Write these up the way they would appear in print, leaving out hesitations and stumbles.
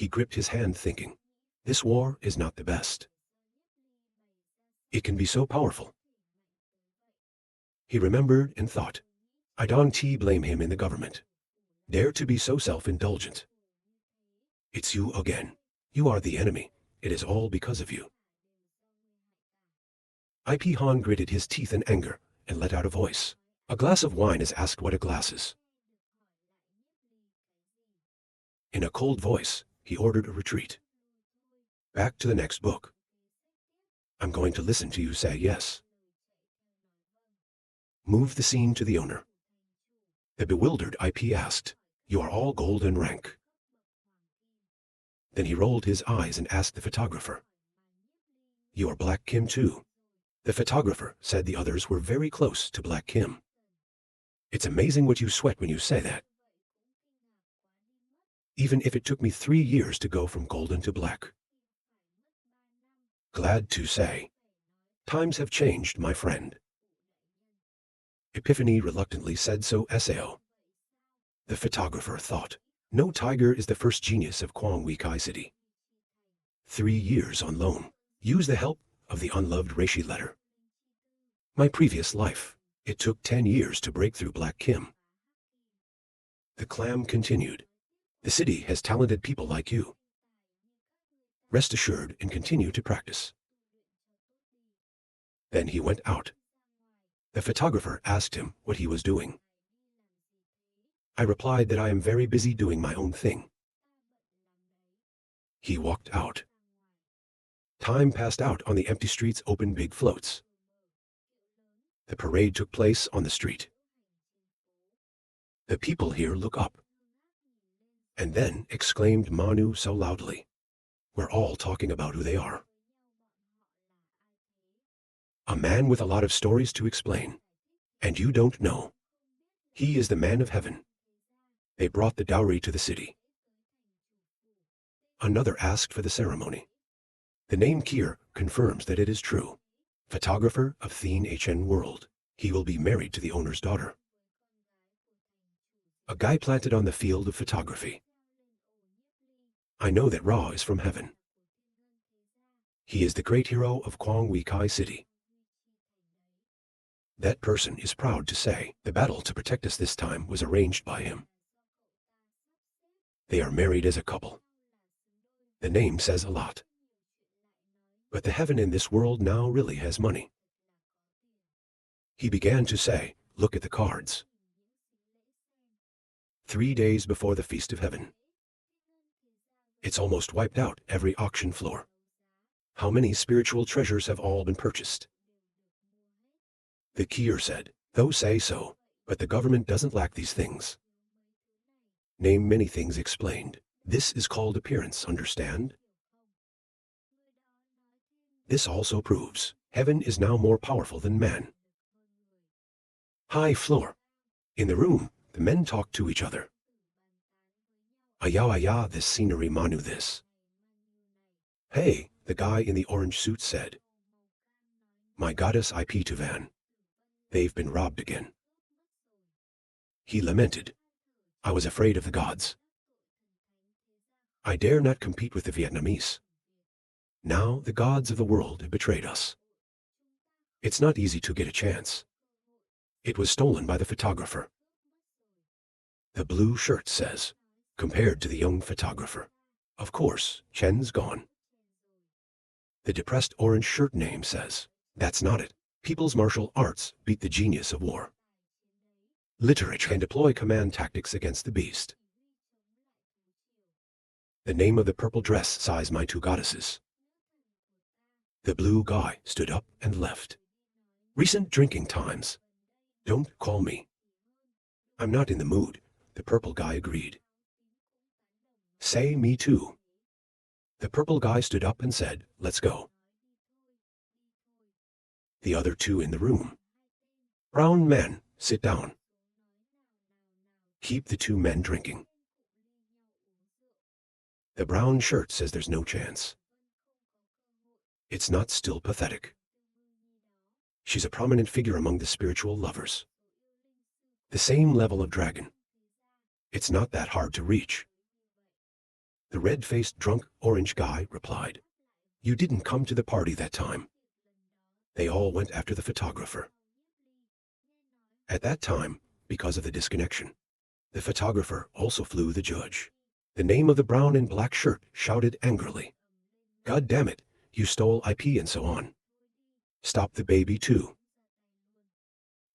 He gripped his hand thinking, this war is not the best. It can be so powerful. He remembered and thought, I don't blame him in the government. Dare to be so self-indulgent. It's you again. You are the enemy. It is all because of you. IP Han gritted his teeth in anger and let out a voice. A glass of wine is asked what a glass is. In a cold voice, he ordered a retreat. Back to the next book. I'm going to listen to you say yes. Move the scene to the owner. The bewildered IP asked, you are all golden rank. Then he rolled his eyes and asked the photographer. You are Black Kim too. The photographer said the others were very close to Black Kim. It's amazing what you sweat when you say that. Even if it took me 3 years to go from golden to black. Glad to say, times have changed, my friend. Epiphany reluctantly said so. Sao. The photographer thought, no tiger is the first genius of Kwang Wei Kai City. 3 years on loan. Use the help of the unloved Reishi letter. My previous life, it took 10 years to break through Black Kim. The clam continued. The city has talented people like you. Rest assured and continue to practice. Then he went out. The photographer asked him what he was doing. I replied that I am very busy doing my own thing. He walked out. Time passed out on the empty streets. Open big floats. The parade took place on the street. The people here look up. And then exclaimed Manu so loudly. We're all talking about who they are. A man with a lot of stories to explain. And you don't know. He is the man of heaven. They brought the dowry to the city. Another asked for the ceremony. The name Kier confirms that it is true. Photographer of Thien HN World. He will be married to the owner's daughter. A guy planted on the field of photography. I know that Ra is from heaven. He is the great hero of Kwang Wei Kai City. That person is proud to say the battle to protect us this time was arranged by him. They are married as a couple. The name says a lot. But the heaven in this world now really has money. He began to say, look at the cards. 3 days before the Feast of Heaven. It's almost wiped out every auction floor. How many spiritual treasures have all been purchased? The Kier said, those say so, but the government doesn't lack these things. Name many things explained. This is called appearance, understand? This also proves heaven is now more powerful than man. High floor. In the room, the men talk to each other. Aya, this scenery Manu this. Hey, the guy in the orange suit said. My goddess IP Tuvan. They've been robbed again. He lamented. I was afraid of the gods. I dare not compete with the Vietnamese. Now the gods of the world have betrayed us. It's not easy to get a chance. It was stolen by the photographer. The blue shirt says, compared to the young photographer. Of course, Chen's gone. The depressed orange shirt name says, that's not it. People's martial arts beat the genius of war. Literature can deploy command tactics against the beast. The name of the purple dress size my 2 goddesses. The blue guy stood up and left. Recent drinking times. Don't call me. I'm not in the mood, the purple guy agreed. Say me too. The purple guy stood up and said, let's go. The other 2 in the room. Brown man, sit down. Keep the 2 men drinking. The brown shirt says there's no chance. It's not still pathetic. She's a prominent figure among the spiritual lovers. The same level of dragon. It's not that hard to reach. The red-faced drunk orange guy replied, "You didn't come to the party that time." They all went after the photographer. At that time, because of the disconnection, the photographer also flew the judge. The name of the brown and black shirt shouted angrily, "God damn it, you stole IP," and so on. "Stop the baby too."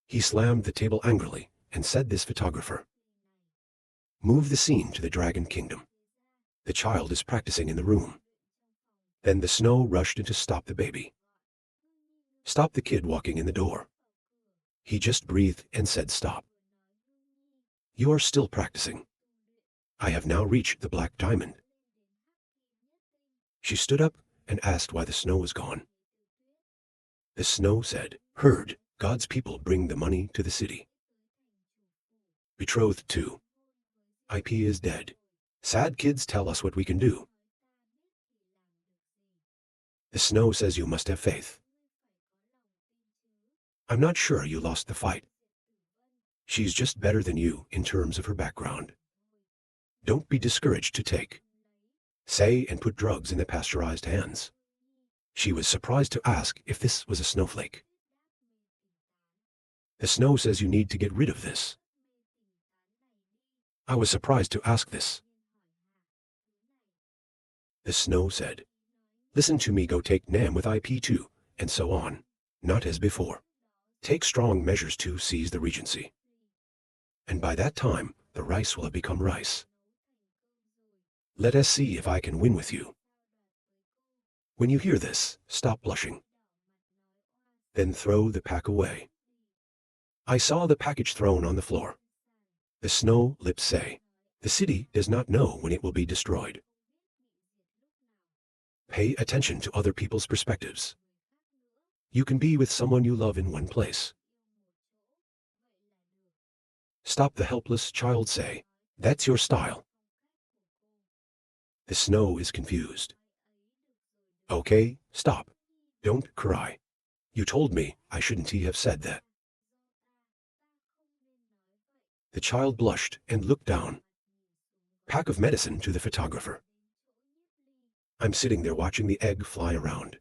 He slammed the table angrily and said this photographer, "Move the scene to the Dragon Kingdom. The child is practicing in the room." Then the snow rushed in to stop the baby. Stop the kid walking in the door. He just breathed and said, "Stop. You are still practicing. I have now reached the black diamond." She stood up and asked why the snow was gone. The snow said, "Heard, God's people bring the money to the city." Betrothed 2. IP is dead. Sad kids tell us what we can do. The snow says you must have faith. I'm not sure you lost the fight. She's just better than you in terms of her background. Don't be discouraged to take. Say and put drugs in the pasteurized hands. She was surprised to ask if this was a snowflake. The snow says you need to get rid of this. I was surprised to ask this. The snow said, "Listen to me, go take Nam with IP2, and so on, not as before. Take strong measures to seize the regency. And by that time, the rice will have become rice. Let us see if I can win with you. When you hear this, stop blushing. Then throw the pack away." I saw the package thrown on the floor. The snow lips say, "The city does not know when it will be destroyed." Pay attention to other people's perspectives. You can be with someone you love in one place. Stop the helpless child say, "That's your style." The snow is confused. Okay, stop. Don't cry. You told me I shouldn't have said that. The child blushed and looked down. Pack of medicine to the photographer. I'm sitting there watching the egg fly around.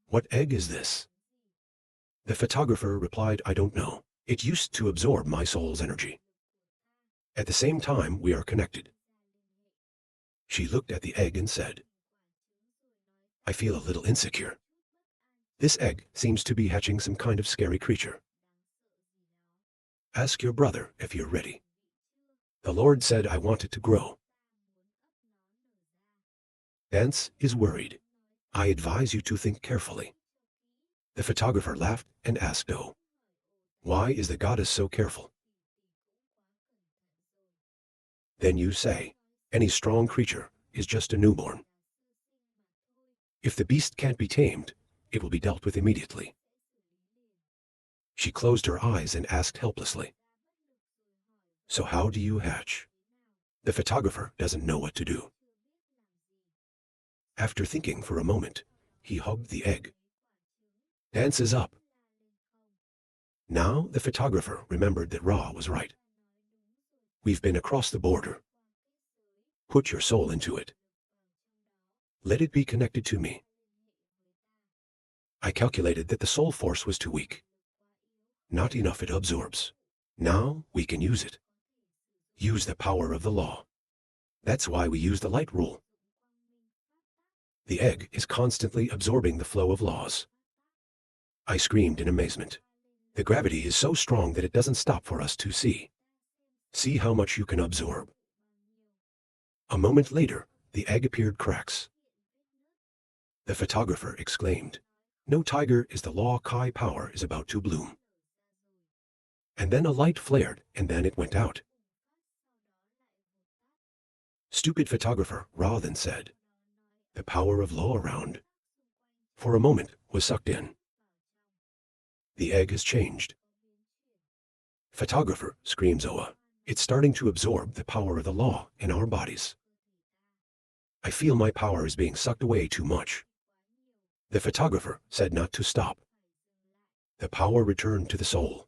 What egg is this? The photographer replied, "I don't know. It used to absorb my soul's energy. At the same time, we are connected." She looked at the egg and said, "I feel a little insecure. This egg seems to be hatching some kind of scary creature. Ask your brother if you're ready. The Lord said I want it to grow." Dance is worried. I advise you to think carefully. The photographer laughed and asked, "Oh, why is the goddess so careful?" Then you say, "Any strong creature is just a newborn. If the beast can't be tamed, it will be dealt with immediately." She closed her eyes and asked helplessly, "So how do you hatch?" The photographer doesn't know what to do. After thinking for a moment, he hugged the egg. Dance is up. Now the photographer remembered that Ra was right. We've been across the border. Put your soul into it. Let it be connected to me. I calculated that the soul force was too weak. Not enough it absorbs. Now we can use it. Use the power of the law. That's why we use the light rule. The egg is constantly absorbing the flow of laws. I screamed in amazement. The gravity is so strong that it doesn't stop for us to see. See how much you can absorb. A moment later, the egg appeared cracks. The photographer exclaimed, "No tiger is the law Kai power is about to bloom." And then a light flared, and then it went out. Stupid photographer, Ra then said, "The power of law around," for a moment was sucked in. The egg has changed. Photographer, screams Oa, "It's starting to absorb the power of the law in our bodies. I feel my power is being sucked away too much." The photographer said not to stop. The power returned to the soul.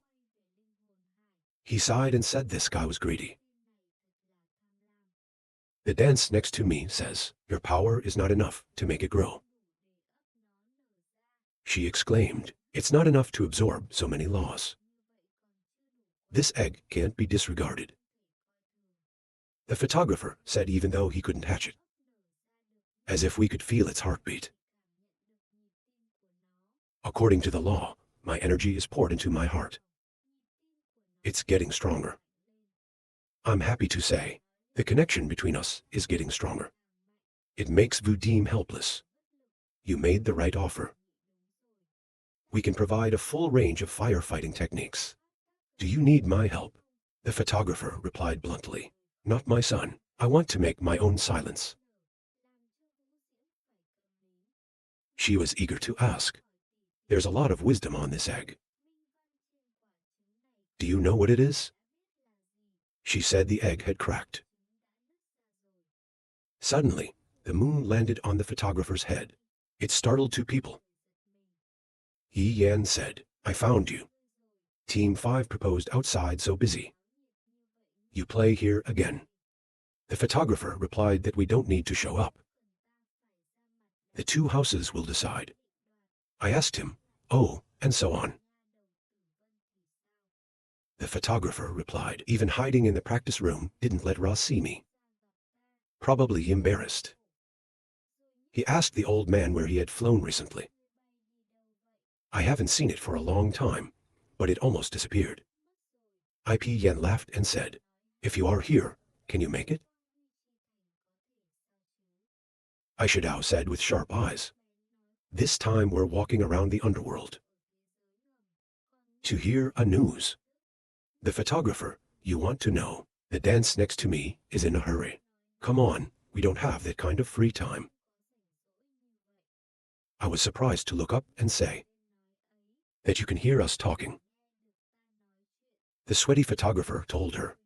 He sighed and said this guy was greedy. The dance next to me says, your power is not enough to make it grow. She exclaimed, it's not enough to absorb so many laws. This egg can't be disregarded. The photographer said even though he couldn't hatch it. As if we could feel its heartbeat. According to the law, my energy is poured into my heart. It's getting stronger. I'm happy to say, the connection between us is getting stronger. It makes Vu deem helpless. You made the right offer. We can provide a full range of firefighting techniques. Do you need my help? The photographer replied bluntly. Not my son. I want to make my own silence. She was eager to ask. There's a lot of wisdom on this egg. Do you know what it is? She said the egg had cracked. Suddenly, the moon landed on the photographer's head. It startled two people. Yi Yan said, I found you. Team 5 proposed outside, so busy. You play here again. The photographer replied that we don't need to show up. The two houses will decide. I asked him, oh, and so on. The photographer replied, even hiding in the practice room didn't let Ross see me. Probably embarrassed. He asked the old man where he had flown recently. I haven't seen it for a long time, but it almost disappeared. IP Yen laughed and said, if you are here, can you make it? Aishidao said with sharp eyes. This time we're walking around the underworld. To hear a news. The photographer, you want to know, the dance next to me is in a hurry. Come on, we don't have that kind of free time. I was surprised to look up and say, that you can hear us talking. The sweaty photographer told her.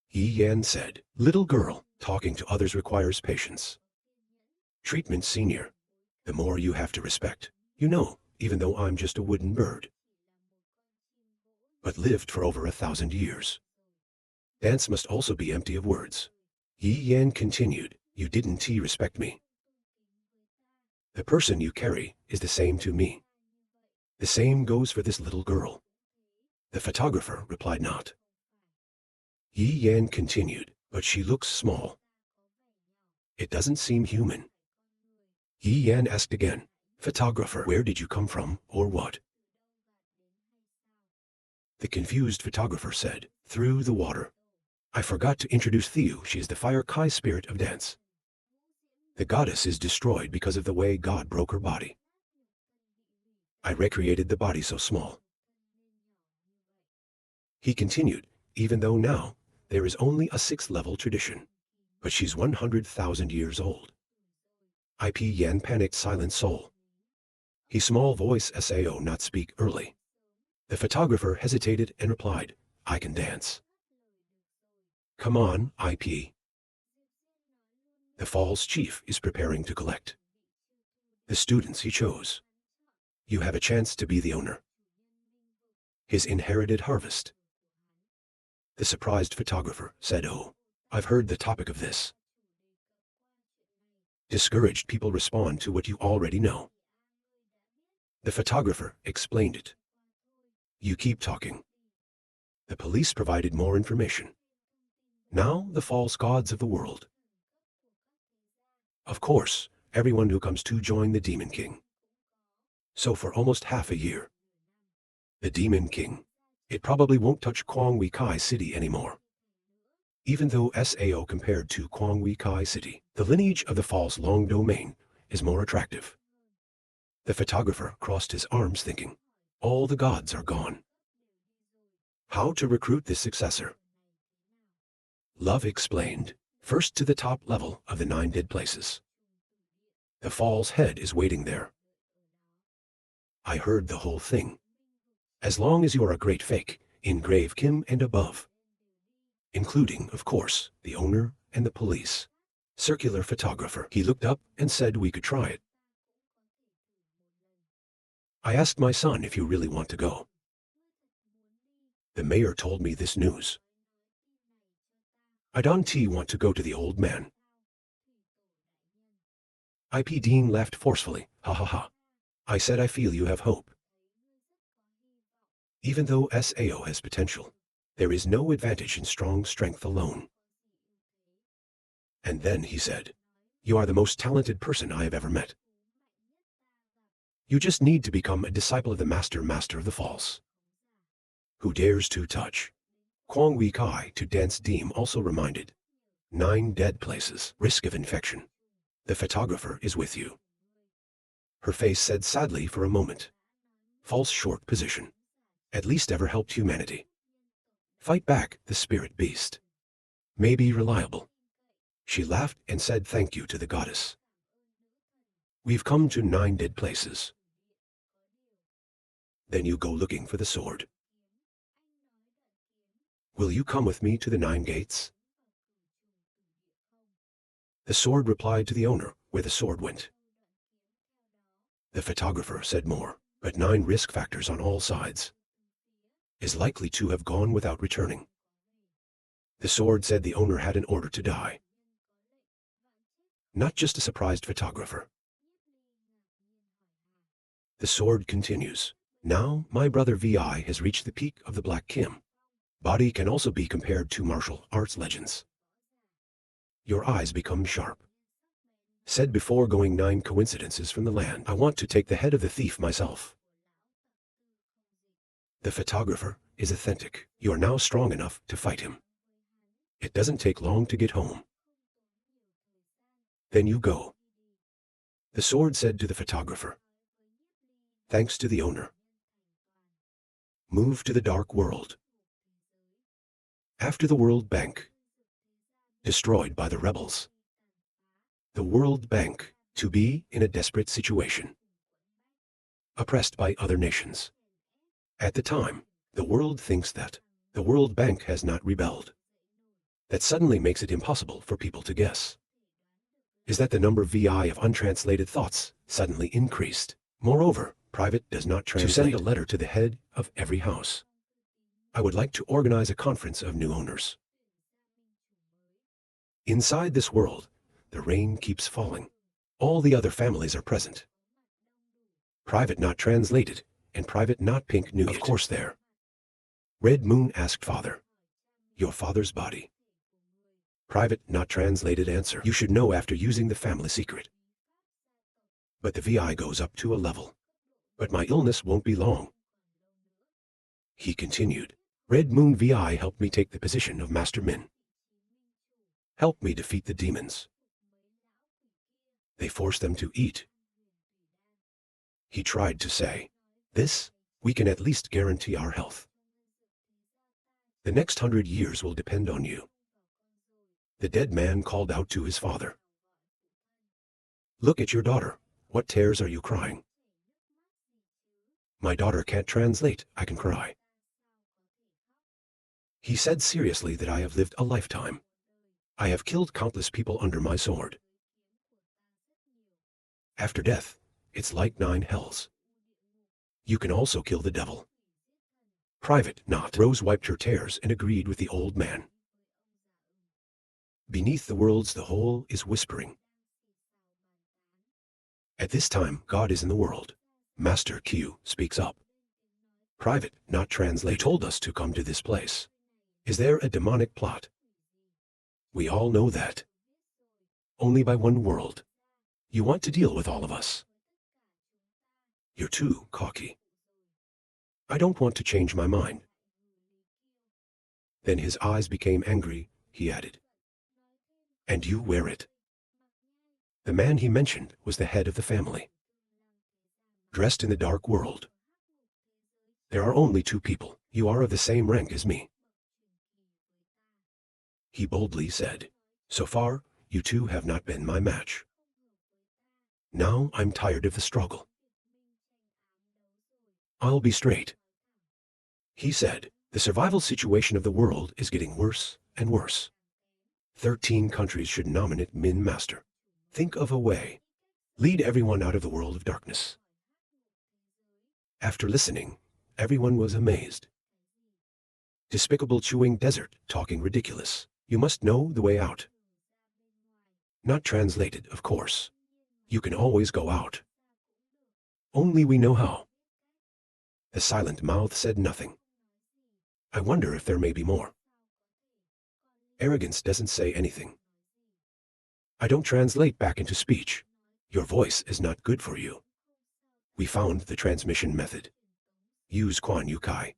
Yi Yan said, little girl, talking to others requires patience. Treatment senior. The more you have to respect, you know, even though I'm just a wooden bird. But lived for over 1,000 years. Dance must also be empty of words. Yi Yan continued, you didn't respect me. The person you carry is the same to me. The same goes for this little girl. The photographer replied not. Yi Yan continued, but she looks small. It doesn't seem human. Yi Yan asked again, photographer, where did you come from, or what? The confused photographer said, through the water. I forgot to introduce Thiu, she is the fire Kai spirit of dance. The goddess is destroyed because of the way God broke her body. I recreated the body so small. He continued, even though now, there is only a 6th level tradition. But she's 100,000 years old. IP Yan panicked silent soul. He small voice Sao not speak early. The photographer hesitated and replied, I can dance. Come on, IP. The false chief is preparing to collect the students he chose. You have a chance to be the owner. His inherited harvest. The surprised photographer said, oh, I've heard the topic of this. Discouraged people respond to what you already know. The photographer explained it. You keep talking. The police provided more information. Now the false gods of the world. Of course, everyone who comes to join the Demon King. So for almost half a year. The Demon King. It probably won't touch Kwang Wei Kai City anymore. Even though Sao compared to Kwang Wei Kai City, the lineage of the false Long domain is more attractive. The photographer crossed his arms thinking, all the gods are gone. How to recruit this successor? Love explained, first to the top level of the 9 dead places. The false head is waiting there. I heard the whole thing. As long as you are a great fake, in Grave Kim and above. Including, of course, the owner and the police. Circular photographer. He looked up and said we could try it. I asked my son if you really want to go. The mayor told me this news. I don't want to go to the old man. IP Dean laughed forcefully. Ha ha ha. I said I feel you have hope. Even though SAO has potential, there is no advantage in strong strength alone. And then he said, you are the most talented person I have ever met. You just need to become a disciple of the master of the false. Who dares to touch? Kwang Wei Kai to dance Deem also reminded. 9 dead places, risk of infection. The photographer is with you. Her face said sadly for a moment. False short position. At least ever helped humanity. Fight back, the spirit beast. May be reliable. She laughed and said thank you to the goddess. We've come to 9 dead places. Then you go looking for the sword. Will you come with me to the 9 gates? The sword replied to the owner where the sword went. The photographer said more, but 9 risk factors on all sides. Is likely to have gone without returning. The sword said the owner had an order to die. Not just a surprised photographer. The sword continues. Now my brother VI has reached the peak of the Black Kim. Body can also be compared to martial arts legends. Your eyes become sharp. Said before going 9 coincidences from the land. I want to take the head of the thief myself. The photographer is authentic. You are now strong enough to fight him. It doesn't take long to get home. Then you go. The sword said to the photographer. Thanks to the owner. Move to the dark world. After the World Bank. Destroyed by the rebels. The World Bank, to be in a desperate situation. Oppressed by other nations. At the time, the world thinks that the World Bank has not rebelled. That suddenly makes it impossible for people to guess. Is that the number VI of untranslated thoughts suddenly increased. Moreover, private does not translate. To send a letter to the head of every house. I would like to organize a conference of new owners. Inside this world, the rain keeps falling. All the other families are present. Private not translated, and private not pink new. Of course there. Red Moon asked father. Your father's body. Private not translated answer. You should know after using the family secret. But the VI goes up to a level. But my illness won't be long. He continued. Red Moon VI helped me take the position of Master Min. Help me defeat the demons. They forced them to eat. He tried to say, this, we can at least guarantee our health. The next 100 years will depend on you. The dead man called out to his father. Look at your daughter. What tears are you crying? My daughter can't translate. I can cry. He said seriously that I have lived a lifetime. I have killed countless people under my sword. After death, it's like 9 hells. You can also kill the devil. Private not. Rose wiped her tears and agreed with the old man. Beneath the worlds the whole is whispering. At this time, God is in the world. Master Q speaks up. Private not translate. They told us to come to this place. Is there a demonic plot? We all know that. Only by one world. You want to deal with all of us. You're too cocky. I don't want to change my mind. Then his eyes became angry, he added. And you wear it. The man he mentioned was the head of the family. Dressed in the dark world. There are only 2 people. You are of the same rank as me. He boldly said, so far, you 2 have not been my match. Now I'm tired of the struggle. I'll be straight. He said, the survival situation of the world is getting worse and worse. 13 countries should nominate Min Master. Think of a way. Lead everyone out of the world of darkness. After listening, everyone was amazed. Despicable chewing desert, talking ridiculous. You must know the way out. Not translated, of course. You can always go out. Only we know how. The silent mouth said nothing. I wonder if there may be more. Arrogance doesn't say anything. I don't translate back into speech. Your voice is not good for you. We found the transmission method. Use Quan Yu Kai.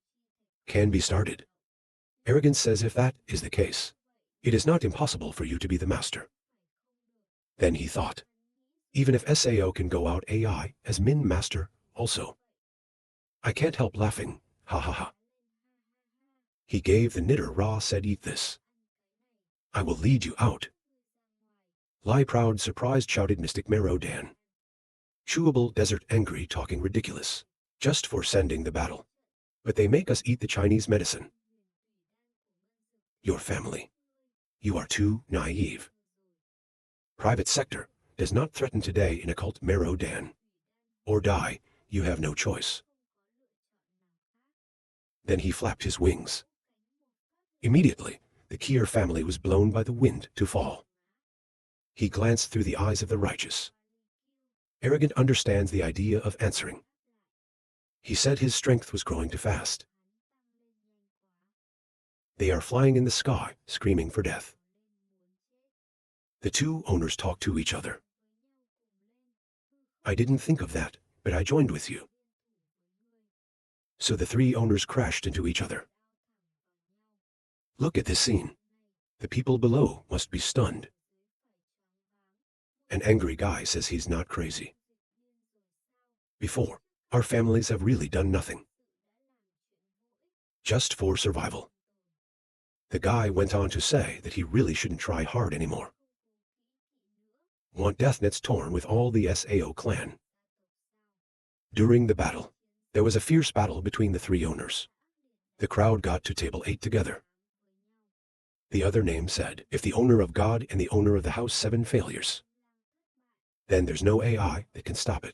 Can be started. Arrogance says if that is the case, it is not impossible for you to be the master. Then he thought, even if SAO can go out AI as Min Master also. I can't help laughing, ha ha ha. He gave the knitter raw said eat this. I will lead you out. Lie proud surprised shouted Mystic Merodan. Chewable desert angry talking ridiculous. Just for sending the battle. But they make us eat the Chinese medicine. Your family. You are too naive. Private sector does not threaten today in occult Merodan. Or die, you have no choice. Then he flapped his wings. Immediately, the Kier family was blown by the wind to fall. He glanced through the eyes of the righteous. Arrogant understands the idea of answering. He said his strength was growing too fast. They are flying in the sky, screaming for death. The two owners talk to each other. I didn't think of that, but I joined with you. So the three owners crashed into each other. Look at this scene. The people below must be stunned. An angry guy says he's not crazy. Before, our families have really done nothing. Just for survival. The guy went on to say that he really shouldn't try hard anymore. Want death nets torn with all the SAO clan. During the battle, there was a fierce battle between the three owners. The crowd got to table 8 together. The other name said, if the owner of God and the owner of the house 7 failures, then there's no AI that can stop it.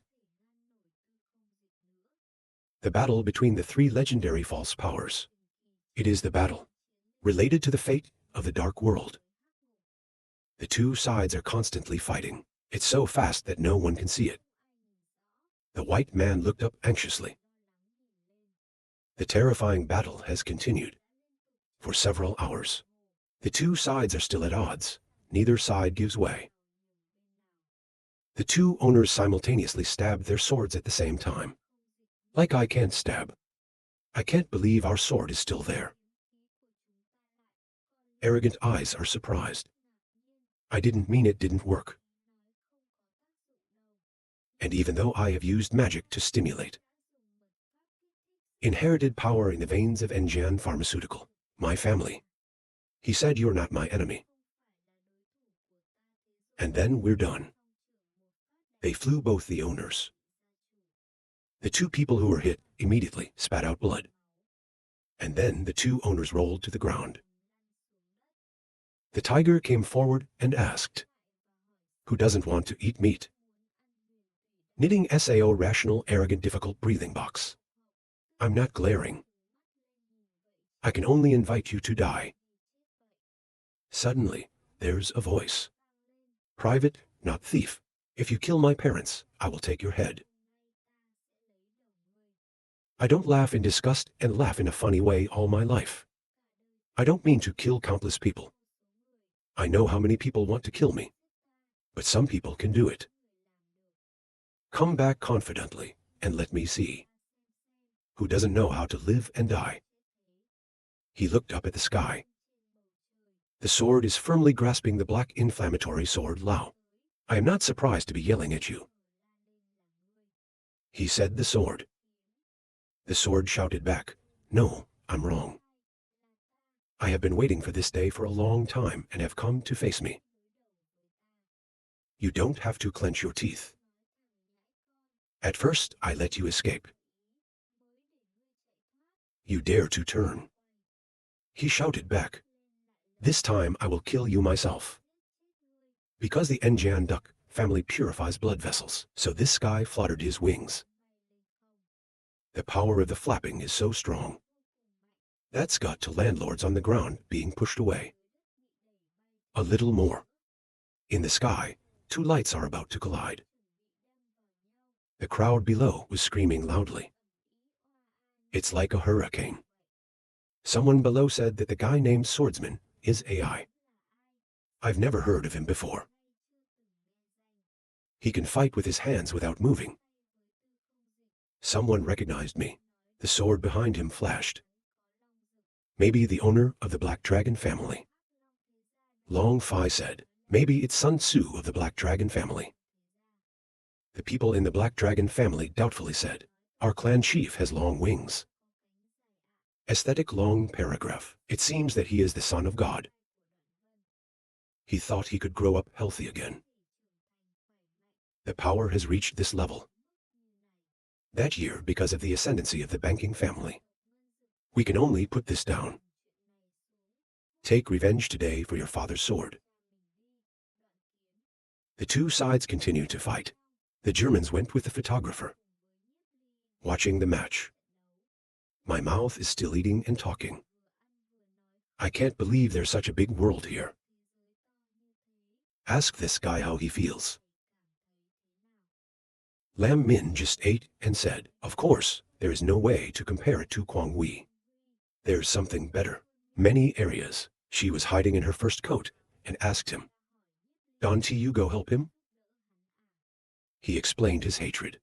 The battle between the 3 legendary false powers. It is the battle related to the fate of the dark world. The 2 sides are constantly fighting. It's so fast that no one can see it. The white man looked up anxiously. The terrifying battle has continued for several hours. The 2 sides are still at odds. Neither side gives way. The 2 owners simultaneously stabbed their swords at the same time. Like I can't stab. I can't believe our sword is still there. Arrogant eyes are surprised. I didn't mean it didn't work. And even though I have used magic to stimulate inherited power in the veins of Enjian Pharmaceutical, my family. He said you're not my enemy. And then we're done. They flew both the owners. The 2 people who were hit immediately spat out blood. And then the 2 owners rolled to the ground. The tiger came forward and asked, who doesn't want to eat meat? Knitting SAO rational arrogant difficult breathing box. I'm not glaring. I can only invite you to die. Suddenly, there's a voice. Private, not thief. If you kill my parents, I will take your head. I don't laugh in disgust and laugh in a funny way all my life. I don't mean to kill countless people. I know how many people want to kill me. But some people can do it. Come back confidently and let me see. Who doesn't know how to live and die? He looked up at the sky. The sword is firmly grasping the black inflammatory sword Lao. I am not surprised to be yelling at you. He said the sword. The sword shouted back, no, I'm wrong. I have been waiting for this day for a long time and have come to face me. You don't have to clench your teeth. At first, I let you escape. You dare to turn. He shouted back. This time I will kill you myself. Because the Enjian duck family purifies blood vessels, so this guy fluttered his wings. The power of the flapping is so strong. That's got to landlords on the ground being pushed away. A little more. In the sky, two lights are about to collide. The crowd below was screaming loudly. It's like a hurricane. Someone below said that the guy named Swordsman is AI. I've never heard of him before. He can fight with his hands without moving. Someone recognized me. The sword behind him flashed. Maybe the owner of the Black Dragon family. Long Fi said, maybe it's Sun Tzu of the Black Dragon family. The people in the Black Dragon family doubtfully said, our clan chief has long wings. Aesthetic long paragraph. It seems that he is the son of God. He thought he could grow up healthy again. The power has reached this level. That year, because of the ascendancy of the banking family. We can only put this down. Take revenge today for your father's sword. The two sides continue to fight. The Germans went with the photographer. Watching the match. My mouth is still eating and talking. I can't believe there's such a big world here. Ask this guy how he feels. Lam Min just ate and said, of course, there is no way to compare it to Kwang Wei. There's something better. Many areas. She was hiding in her first coat and asked him, don't you go help him? He explained his hatred.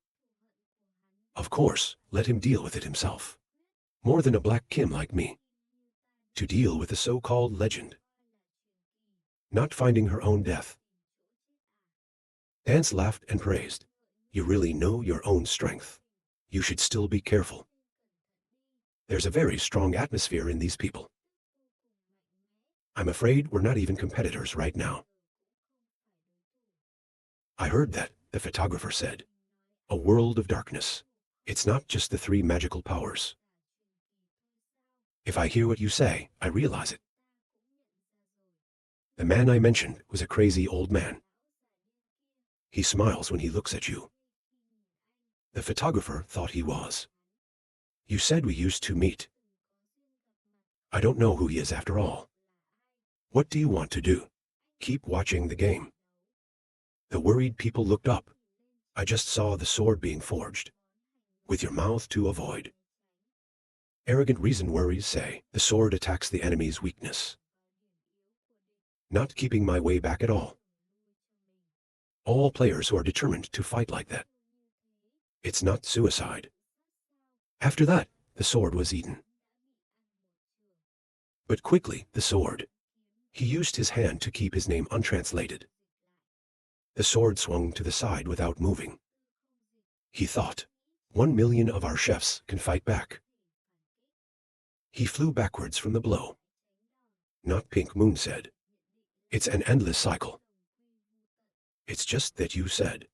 Of course, let him deal with it himself. More than a Black Kim like me. To deal with the so-called legend. Not finding her own death. Dance laughed and praised. You really know your own strength. You should still be careful. There's a very strong atmosphere in these people. I'm afraid we're not even competitors right now. I heard that, the photographer said. A world of darkness. It's not just the three magical powers. If I hear what you say, I realize it. The man I mentioned was a crazy old man. He smiles when he looks at you. The photographer thought he was. You said we used to meet. I don't know who he is after all. What do you want to do? Keep watching the game. The worried people looked up. I just saw the sword being forged. With your mouth to avoid. Arrogant reason worries say, the sword attacks the enemy's weakness. Not keeping my way back at all. All players who are determined to fight like that. It's not suicide. After that, the sword was eaten. But quickly, the sword. He used his hand to keep his name untranslated. The sword swung to the side without moving. He thought, 1 million of our chefs can fight back. He flew backwards from the blow. Not Pink Moon said. It's an endless cycle. It's just that you said.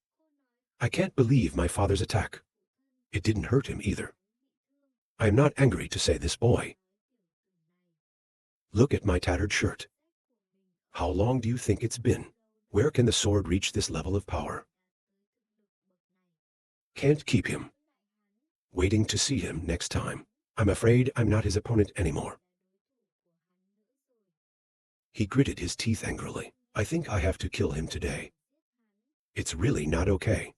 I can't believe my father's attack. It didn't hurt him either. I am not angry to say this boy. Look at my tattered shirt. How long do you think it's been? Where can the sword reach this level of power? Can't keep him. Waiting to see him next time. I'm afraid I'm not his opponent anymore. He gritted his teeth angrily. I think I have to kill him today. It's really not okay.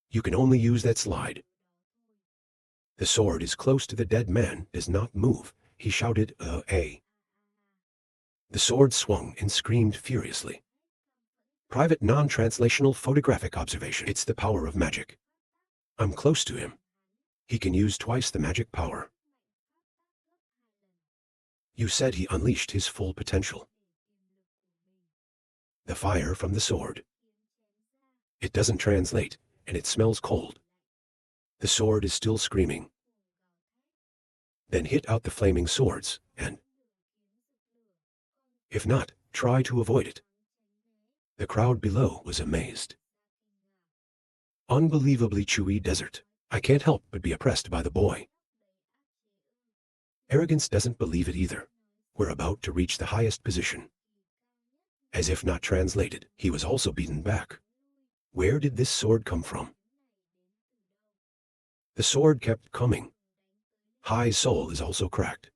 You can only use that slide. The sword is close to the dead man, does not move. He shouted, A. The sword swung and screamed furiously. Private non-translational photographic observation. It's the power of magic. I'm close to him. He can use twice the magic power. You said he unleashed his full potential. The fire from the sword. It doesn't translate, and it smells cold. The sword is still screaming. Then hit out the flaming swords, and if not, try to avoid it. The crowd below was amazed. Unbelievably chewy desert. I can't help but be oppressed by the boy. Arrogance doesn't believe it either. We're about to reach the highest position. As if not translated, he was also beaten back. Where did this sword come from? The sword kept coming. High soul is also cracked.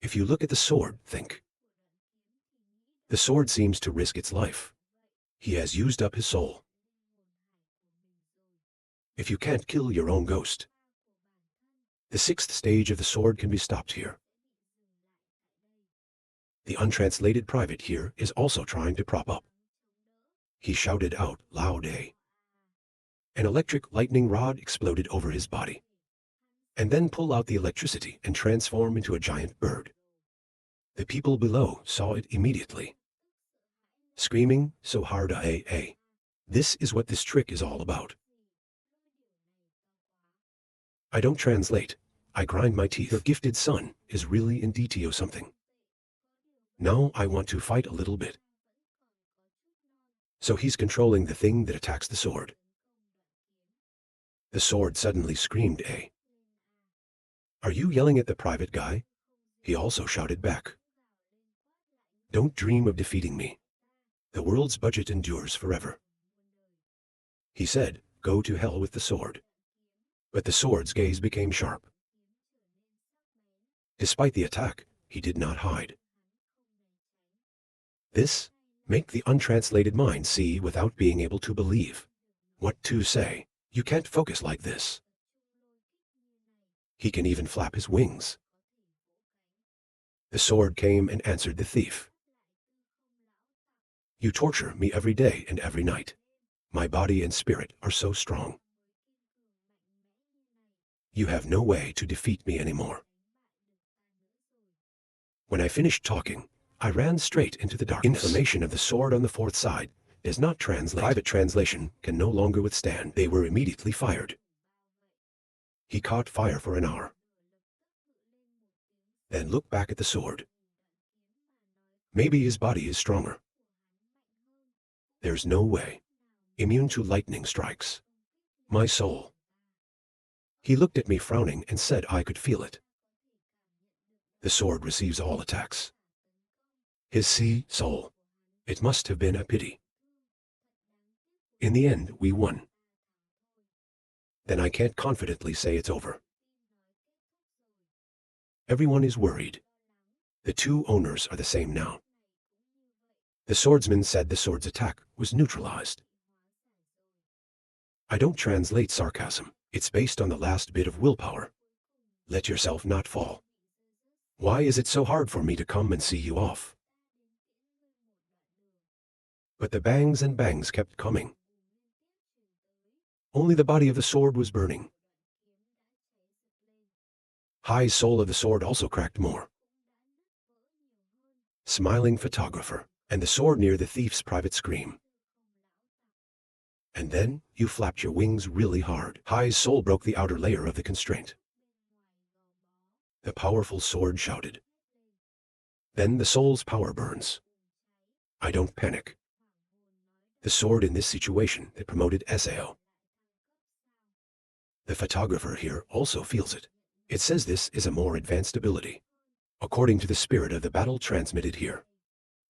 If you look at the sword, think. The sword seems to risk its life. He has used up his soul. If you can't kill your own ghost, the 6th stage of the sword can be stopped here. The untranslated private here is also trying to prop up. He shouted out loud A. An electric lightning rod exploded over his body, and then pull out the electricity and transform into a giant bird. The people below saw it immediately, screaming so hard A. This is what this trick is all about. I don't translate. I grind my teeth. Your gifted son is really in DTO something. Now I want to fight a little bit. So he's controlling the thing that attacks the sword. The sword suddenly screamed A. Are you yelling at the private guy? He also shouted back. Don't dream of defeating me. The world's budget endures forever. He said, go to hell with the sword. But the sword's gaze became sharp. Despite the attack, he did not hide. This, make the untranslated mind see without being able to believe. What to say? You can't focus like this. He can even flap his wings. The sword came and answered the thief. You torture me every day and every night. My body and spirit are so strong. You have no way to defeat me anymore. When I finished talking, I ran straight into the darkness. Inflammation of the sword on the 4th side is not translated. Private translation can no longer withstand. They were immediately fired. He caught fire for an hour. Then looked back at the sword. Maybe his body is stronger. There's no way. Immune to lightning strikes. My soul. He looked at me frowning and said I could feel it. The sword receives all attacks. His soul. It must have been a pity. In the end, we won. Then I can't confidently say it's over. Everyone is worried. The 2 owners are the same now. The swordsman said the sword's attack was neutralized. I don't translate sarcasm. It's based on the last bit of willpower. Let yourself not fall. Why is it so hard for me to come and see you off? But the bangs and bangs kept coming. Only the body of the sword was burning. High soul of the sword also cracked more. Smiling photographer, and the sword near the thief's private scream. And then, you flapped your wings really hard. High's soul broke the outer layer of the constraint. The powerful sword shouted. Then the soul's power burns. I don't panic. The sword in this situation that promoted SAO. The photographer here also feels it. It says this is a more advanced ability. According to the spirit of the battle transmitted here,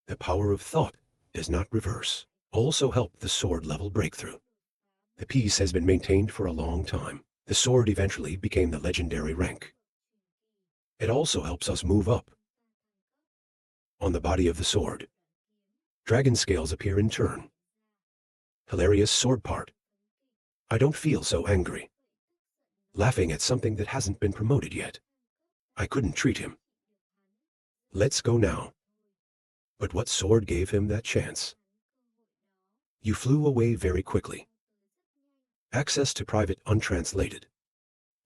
the power of thought does not reverse. Also helped the sword level breakthrough. The peace has been maintained for a long time. The sword eventually became the legendary rank. It also helps us move up. On the body of the sword, dragon scales appear in turn. Hilarious sword part. I don't feel so angry. Laughing at something that hasn't been promoted yet. I couldn't treat him. Let's go now. But what sword gave him that chance? You flew away very quickly. Access to private untranslated.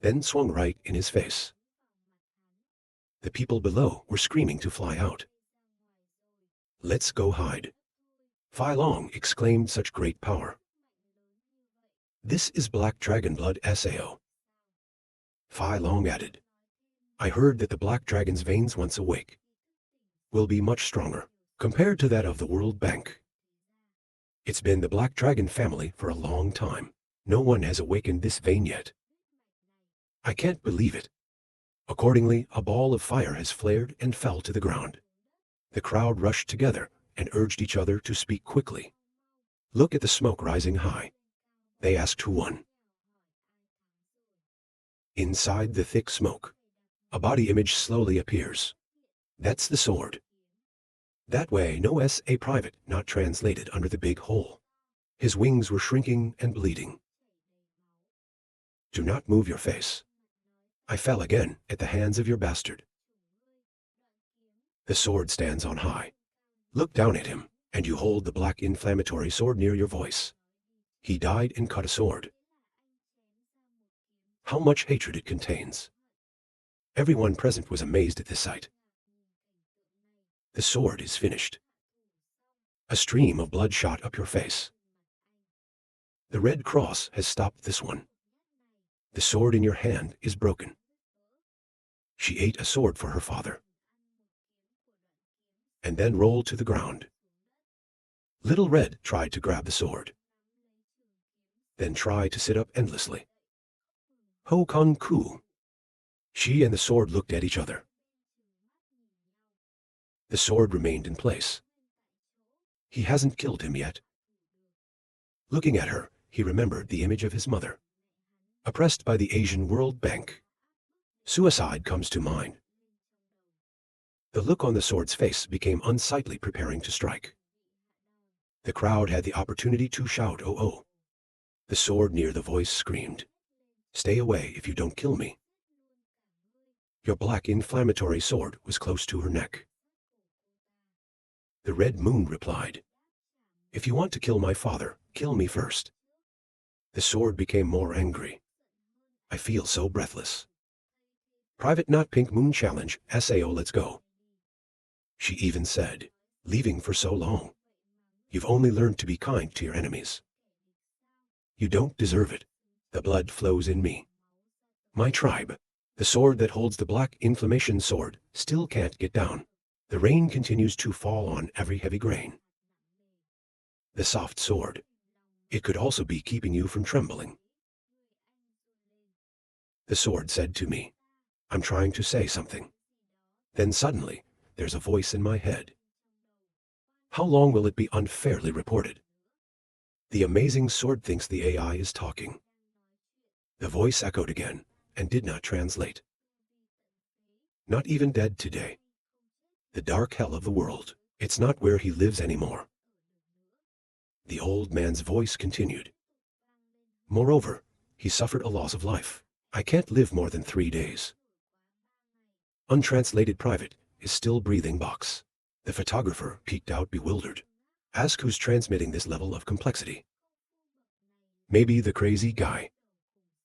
Then swung right in his face. The people below were screaming to fly out. Let's go hide. Phi Long exclaimed such great power. This is Black Dragon Blood SAO. Phi Long added. I heard that the Black Dragon's veins once awake will be much stronger compared to that of the World Bank. It's been the Black Dragon family for a long time. No one has awakened this vein yet. I can't believe it. Accordingly, a ball of fire has flared and fell to the ground. The crowd rushed together and urged each other to speak quickly. Look at the smoke rising high. They asked who won. Inside the thick smoke, a body image slowly appears. That's the sword. That way, no S.A. Private not translated under the big hole. His wings were shrinking and bleeding. Do not move your face. I fell again at the hands of your bastard. The sword stands on high. Look down at him, and you hold the black inflammatory sword near your voice. He died and cut a sword. How much hatred it contains. Everyone present was amazed at this sight. The sword is finished. A stream of blood shot up your face. The Red Cross has stopped this one. The sword in your hand is broken. She ate a sword for her father, and then rolled to the ground. Little Red tried to grab the sword, then tried to sit up endlessly. Ho Kong Ku. She and the sword looked at each other. The sword remained in place. He hasn't killed him yet. Looking at her, he remembered the image of his mother. Oppressed by the Asian World Bank. Suicide comes to mind. The look on the sword's face became unsightly, preparing to strike. The crowd had the opportunity to shout, "Oh, oh." The sword near the voice screamed, "Stay away if you don't kill me." Your black inflammatory sword was close to her neck. The Red Moon replied, "If you want to kill my father, kill me first." The sword became more angry. I feel so breathless. Private Not Pink Moon Challenge, SAO, let's go. She even said, "Leaving for so long. You've only learned to be kind to your enemies. You don't deserve it. The blood flows in me. My tribe, the sword that holds the black inflammation sword, still can't get down. The rain continues to fall on every heavy grain. The soft sword. It could also be keeping you from trembling." The sword said to me, "I'm trying to say something." Then suddenly, there's a voice in my head. How long will it be unfairly reported? The amazing sword thinks the AI is talking. The voice echoed again and did not translate. Not even dead today. The dark hell of the world, it's not where he lives anymore. The old man's voice continued. Moreover, he suffered a loss of life. I can't live more than 3 days. Untranslated Private is still breathing box. The photographer peeked out bewildered. Ask who's transmitting this level of complexity. Maybe the crazy guy.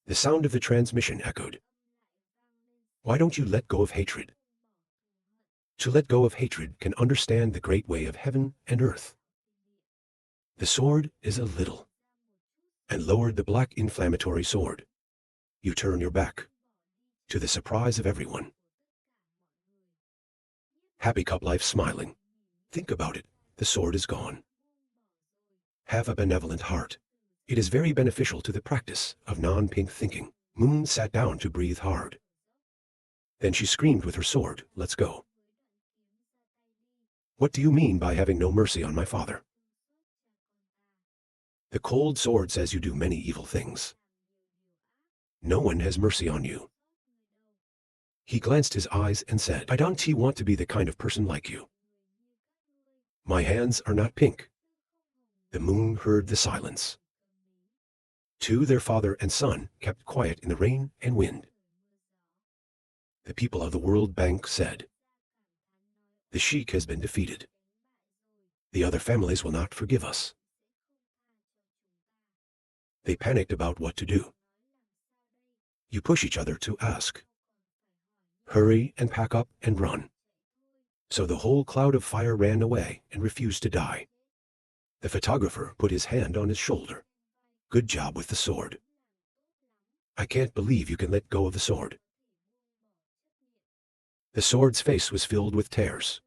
The sound of the transmission echoed. Why don't you let go of hatred? To let go of hatred can understand the great way of heaven and earth. The sword is a little, and lowered the black inflammatory sword. You turn your back, to the surprise of everyone. Happy Cup Life smiling. Think about it, the sword is gone. Have a benevolent heart. It is very beneficial to the practice of non-pink thinking. Moon sat down to breathe hard. Then she screamed with her sword, "Let's go." What do you mean by having no mercy on my father? The cold sword says you do many evil things. No one has mercy on you. He glanced his eyes and said, I don't want to be the kind of person like you. My hands are not pink. The moon heard the silence. Two, their father and son, kept quiet in the rain and wind. The people of the World Bank said, the sheik has been defeated. The other families will not forgive us. They panicked about what to do. You push each other to ask. Hurry and pack up and run. So the whole cloud of fire ran away and refused to die. The photographer put his hand on his shoulder. Good job with the sword. I can't believe you can let go of the sword. The sword's face was filled with tears.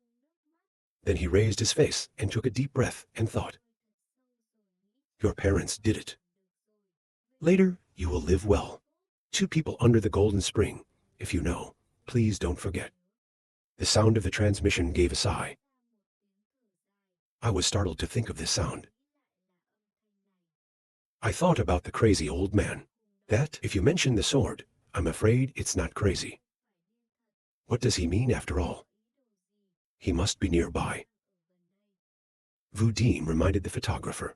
Then he raised his face and took a deep breath and thought, your parents did it. Later, you will live well. Two people under the golden spring. If you know, please don't forget. The sound of the transmission gave a sigh. I was startled to think of this sound. I thought about the crazy old man. That, if you mention the sword, I'm afraid it's not crazy. What does he mean after all? He must be nearby. Vu Deem reminded the photographer.